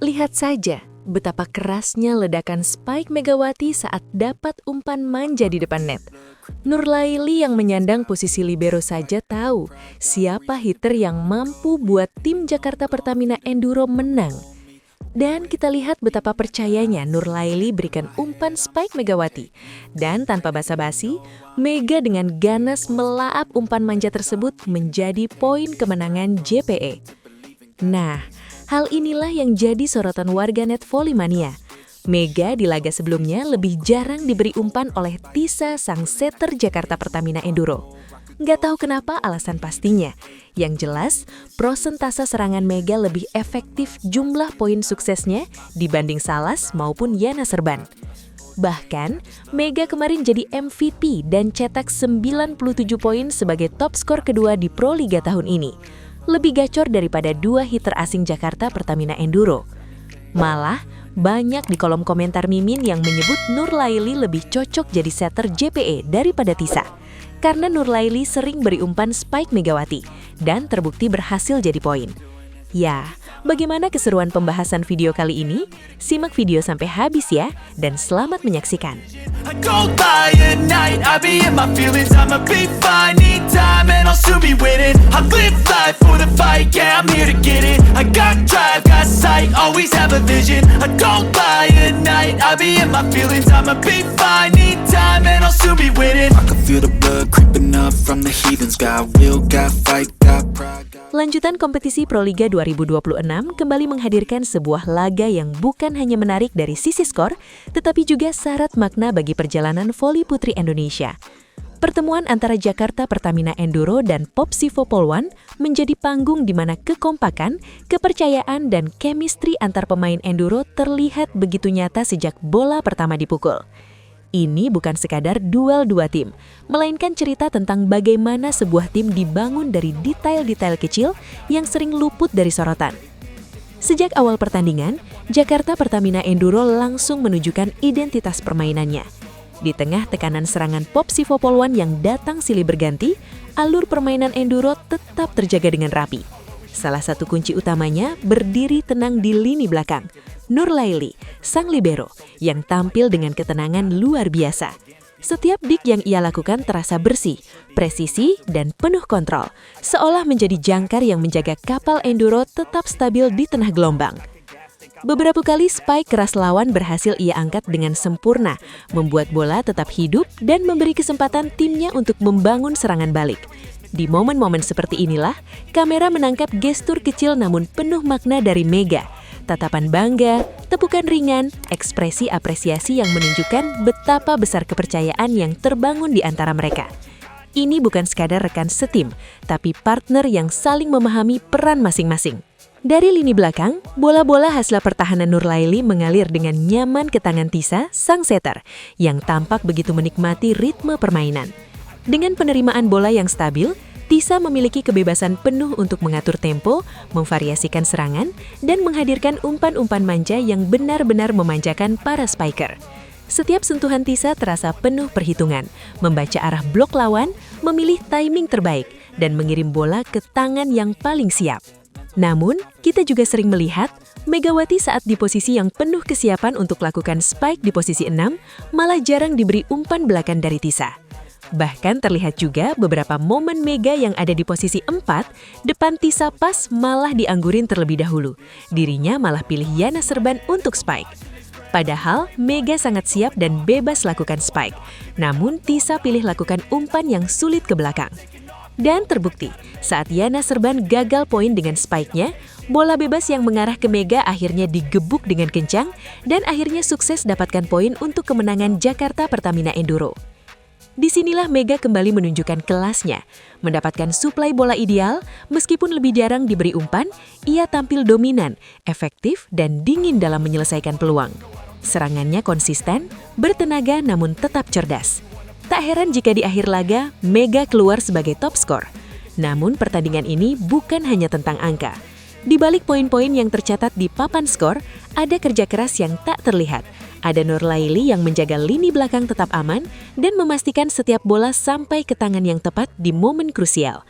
Lihat saja betapa kerasnya ledakan Spike Megawati saat dapat umpan manja di depan net. Nurlaili yang menyandang posisi libero saja tahu siapa hitter yang mampu buat tim Jakarta Pertamina Enduro menang. Dan kita lihat betapa percayanya Nurlaili berikan umpan Spike Megawati. Dan tanpa basa-basi, Mega dengan ganas melahap umpan manja tersebut menjadi poin kemenangan JPE. Nah, hal inilah yang jadi sorotan warganet Volley-mania. Mega di laga sebelumnya lebih jarang diberi umpan oleh Tisa sang setter Jakarta Pertamina Enduro. Nggak tahu kenapa alasan pastinya. Yang jelas, prosentase serangan Mega lebih efektif jumlah poin suksesnya dibanding Salas maupun Yana Serban. Bahkan, Mega kemarin jadi MVP dan cetak 97 poin sebagai top skor kedua di Pro Liga tahun ini. Lebih gacor daripada dua hitter asing Jakarta Pertamina Enduro. Malah, banyak di kolom komentar mimin yang menyebut Nurlaili lebih cocok jadi setter JPE daripada Tisa. Karena Nurlaili sering beri umpan Spike Megawati dan terbukti berhasil jadi poin. Ya, bagaimana keseruan pembahasan video kali ini? Simak video sampai habis ya, dan selamat menyaksikan. Lanjutan kompetisi Pro Liga 2026 kembali menghadirkan sebuah laga yang bukan hanya menarik dari sisi skor, tetapi juga syarat makna bagi perjalanan voli putri Indonesia. Pertemuan antara Jakarta Pertamina Enduro dan Popsivo Polwan menjadi panggung di mana kekompakan, kepercayaan, dan chemistry antar pemain Enduro terlihat begitu nyata sejak bola pertama dipukul. Ini bukan sekadar duel dua tim, melainkan cerita tentang bagaimana sebuah tim dibangun dari detail-detail kecil yang sering luput dari sorotan. Sejak awal pertandingan, Jakarta Pertamina Enduro langsung menunjukkan identitas permainannya. Di tengah tekanan serangan Popsivo Polwan yang datang silih berganti, alur permainan Enduro tetap terjaga dengan rapi. Salah satu kunci utamanya berdiri tenang di lini belakang. Nurlaili, sang libero, yang tampil dengan ketenangan luar biasa. Setiap dik yang ia lakukan terasa bersih, presisi, dan penuh kontrol, seolah menjadi jangkar yang menjaga kapal Enduro tetap stabil di tengah gelombang. Beberapa kali spike keras lawan berhasil ia angkat dengan sempurna, membuat bola tetap hidup dan memberi kesempatan timnya untuk membangun serangan balik. Di momen-momen seperti inilah, kamera menangkap gestur kecil namun penuh makna dari Mega. Tatapan bangga, tepukan ringan, ekspresi apresiasi yang menunjukkan betapa besar kepercayaan yang terbangun di antara mereka. Ini bukan sekadar rekan setim, tapi partner yang saling memahami peran masing-masing. Dari lini belakang, bola-bola hasil pertahanan Nurlaili mengalir dengan nyaman ke tangan Tisa, sang setter, yang tampak begitu menikmati ritme permainan. Dengan penerimaan bola yang stabil, Tisa memiliki kebebasan penuh untuk mengatur tempo, memvariasikan serangan, dan menghadirkan umpan-umpan manja yang benar-benar memanjakan para spiker. Setiap sentuhan Tisa terasa penuh perhitungan, membaca arah blok lawan, memilih timing terbaik, dan mengirim bola ke tangan yang paling siap. Namun, kita juga sering melihat Megawati saat di posisi yang penuh kesiapan untuk lakukan spike di posisi 6, malah jarang diberi umpan belakang dari Tisa. Bahkan terlihat juga beberapa momen Mega yang ada di posisi 4, depan Tisa pas malah dianggurin terlebih dahulu. Dirinya malah pilih Yana Serban untuk spike. Padahal Mega sangat siap dan bebas lakukan spike. Namun Tisa pilih lakukan umpan yang sulit ke belakang. Dan terbukti, saat Yana Serban gagal poin dengan spike-nya, bola bebas yang mengarah ke Mega akhirnya digebuk dengan kencang dan akhirnya sukses dapatkan poin untuk kemenangan Jakarta Pertamina Enduro. Disinilah Mega kembali menunjukkan kelasnya. Mendapatkan suplai bola ideal, meskipun lebih jarang diberi umpan, ia tampil dominan, efektif, dan dingin dalam menyelesaikan peluang. Serangannya konsisten, bertenaga namun tetap cerdas. Tak heran jika di akhir laga, Mega keluar sebagai top skor. Namun pertandingan ini bukan hanya tentang angka. Di balik poin-poin yang tercatat di papan skor, ada kerja keras yang tak terlihat. Ada Nurlaili yang menjaga lini belakang tetap aman dan memastikan setiap bola sampai ke tangan yang tepat di momen krusial.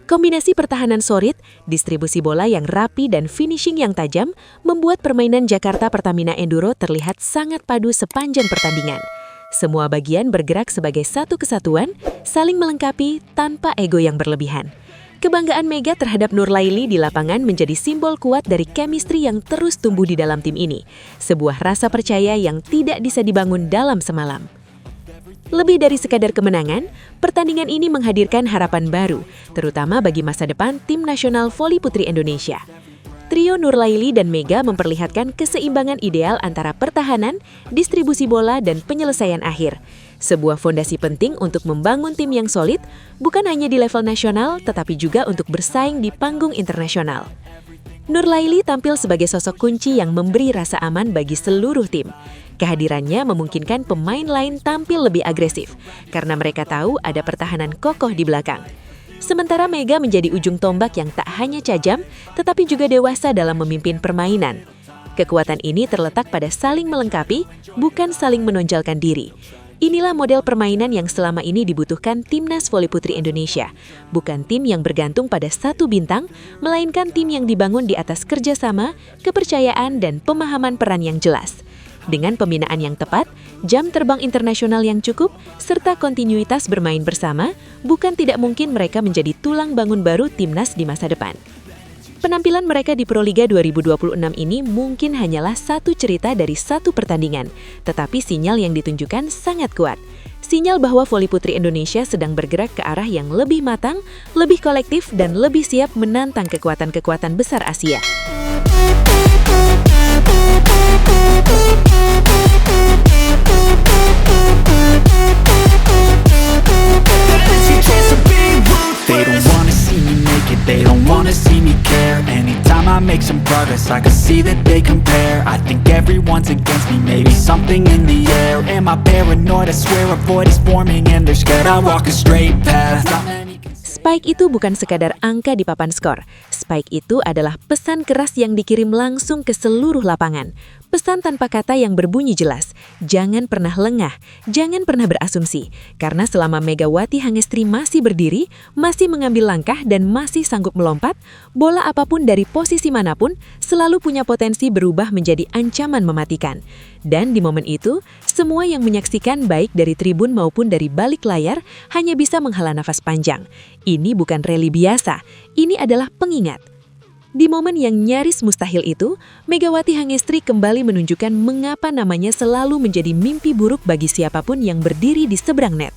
Kombinasi pertahanan solid, distribusi bola yang rapi dan finishing yang tajam membuat permainan Jakarta Pertamina Enduro terlihat sangat padu sepanjang pertandingan. Semua bagian bergerak sebagai satu kesatuan, saling melengkapi tanpa ego yang berlebihan. Kebanggaan Mega terhadap Nurlaili di lapangan menjadi simbol kuat dari chemistry yang terus tumbuh di dalam tim ini. Sebuah rasa percaya yang tidak bisa dibangun dalam semalam. Lebih dari sekadar kemenangan, pertandingan ini menghadirkan harapan baru, terutama bagi masa depan Tim Nasional Voli Putri Indonesia. Trio Nurlaili dan Mega memperlihatkan keseimbangan ideal antara pertahanan, distribusi bola, dan penyelesaian akhir. Sebuah fondasi penting untuk membangun tim yang solid, bukan hanya di level nasional, tetapi juga untuk bersaing di panggung internasional. Nurlaili tampil sebagai sosok kunci yang memberi rasa aman bagi seluruh tim. Kehadirannya memungkinkan pemain lain tampil lebih agresif, karena mereka tahu ada pertahanan kokoh di belakang. Sementara Mega menjadi ujung tombak yang tak hanya tajam, tetapi juga dewasa dalam memimpin permainan. Kekuatan ini terletak pada saling melengkapi, bukan saling menonjolkan diri. Inilah model permainan yang selama ini dibutuhkan Timnas Voli Putri Indonesia. Bukan tim yang bergantung pada satu bintang, melainkan tim yang dibangun di atas kerjasama, kepercayaan, dan pemahaman peran yang jelas. Dengan pembinaan yang tepat, jam terbang internasional yang cukup, serta kontinuitas bermain bersama, bukan tidak mungkin mereka menjadi tulang bangun baru Timnas di masa depan. Penampilan mereka di Proliga 2026 ini mungkin hanyalah satu cerita dari satu pertandingan, tetapi sinyal yang ditunjukkan sangat kuat. Sinyal bahwa voli putri Indonesia sedang bergerak ke arah yang lebih matang, lebih kolektif, dan lebih siap menantang kekuatan-kekuatan besar Asia. They don't wanna see me make it, they don't wanna see me care. Anytime I make some progress, I can see that they compare. I think everyone's against me, maybe something in the air. Am I paranoid? I swear a void is forming and they're scared I walk a straight path. Spike itu bukan sekadar angka di papan skor. Spike itu adalah pesan keras yang dikirim langsung ke seluruh lapangan. Pesan tanpa kata yang berbunyi jelas. Jangan pernah lengah, jangan pernah berasumsi. Karena selama Megawati Hangestri masih berdiri, masih mengambil langkah dan masih sanggup melompat, bola apapun dari posisi manapun selalu punya potensi berubah menjadi ancaman mematikan. Dan di momen itu, semua yang menyaksikan baik dari tribun maupun dari balik layar hanya bisa menghela nafas panjang. Ini bukan rally biasa, ini adalah pengingat. Di momen yang nyaris mustahil itu, Megawati Hangestri kembali menunjukkan mengapa namanya selalu menjadi mimpi buruk bagi siapapun yang berdiri di seberang net.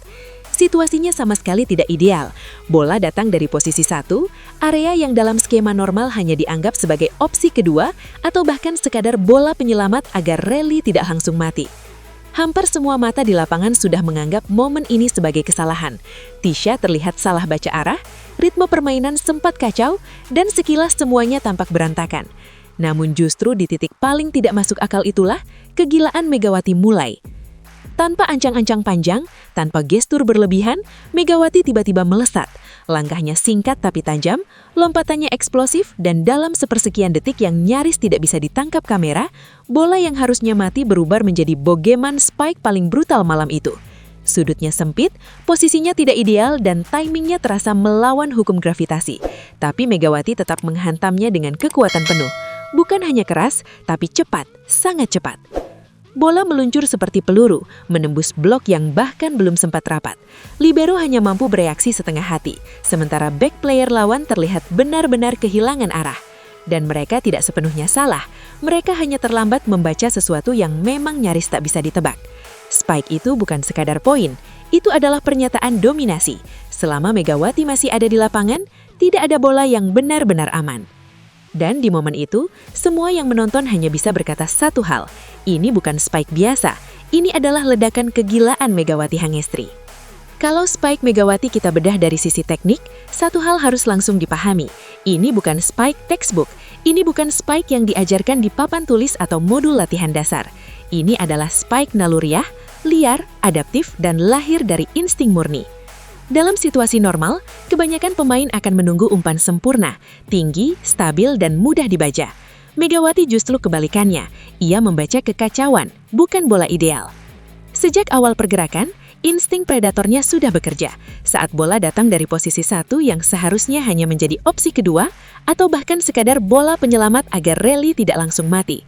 Situasinya sama sekali tidak ideal. Bola datang dari posisi 1, area yang dalam skema normal hanya dianggap sebagai opsi kedua atau bahkan sekadar bola penyelamat agar rally tidak langsung mati. Hampir semua mata di lapangan sudah menganggap momen ini sebagai kesalahan. Tisha terlihat salah baca arah, ritme permainan sempat kacau, dan sekilas semuanya tampak berantakan. Namun justru di titik paling tidak masuk akal itulah, kegilaan Megawati mulai. Tanpa ancang-ancang panjang, tanpa gestur berlebihan, Megawati tiba-tiba melesat. Langkahnya singkat tapi tajam, lompatannya eksplosif, dan dalam sepersekian detik yang nyaris tidak bisa ditangkap kamera, bola yang harusnya mati berubah menjadi bogeman spike paling brutal malam itu. Sudutnya sempit, posisinya tidak ideal, dan timingnya terasa melawan hukum gravitasi. Tapi Megawati tetap menghantamnya dengan kekuatan penuh. Bukan hanya keras, tapi cepat, sangat cepat. Bola meluncur seperti peluru, menembus blok yang bahkan belum sempat rapat. Libero hanya mampu bereaksi setengah hati, sementara back player lawan terlihat benar-benar kehilangan arah. Dan mereka tidak sepenuhnya salah, mereka hanya terlambat membaca sesuatu yang memang nyaris tak bisa ditebak. Spike itu bukan sekadar poin, itu adalah pernyataan dominasi. Selama Megawati masih ada di lapangan, tidak ada bola yang benar-benar aman. Dan di momen itu, semua yang menonton hanya bisa berkata satu hal, ini bukan spike biasa, ini adalah ledakan kegilaan Megawati Hangestri. Kalau spike Megawati kita bedah dari sisi teknik, satu hal harus langsung dipahami, ini bukan spike textbook, ini bukan spike yang diajarkan di papan tulis atau modul latihan dasar. Ini adalah spike naluriah, liar, adaptif, dan lahir dari insting murni. Dalam situasi normal, kebanyakan pemain akan menunggu umpan sempurna, tinggi, stabil, dan mudah dibaca. Megawati justru kebalikannya, ia membaca kekacauan, bukan bola ideal. Sejak awal pergerakan, insting predatornya sudah bekerja saat bola datang dari posisi 1 yang seharusnya hanya menjadi opsi kedua atau bahkan sekadar bola penyelamat agar rally tidak langsung mati.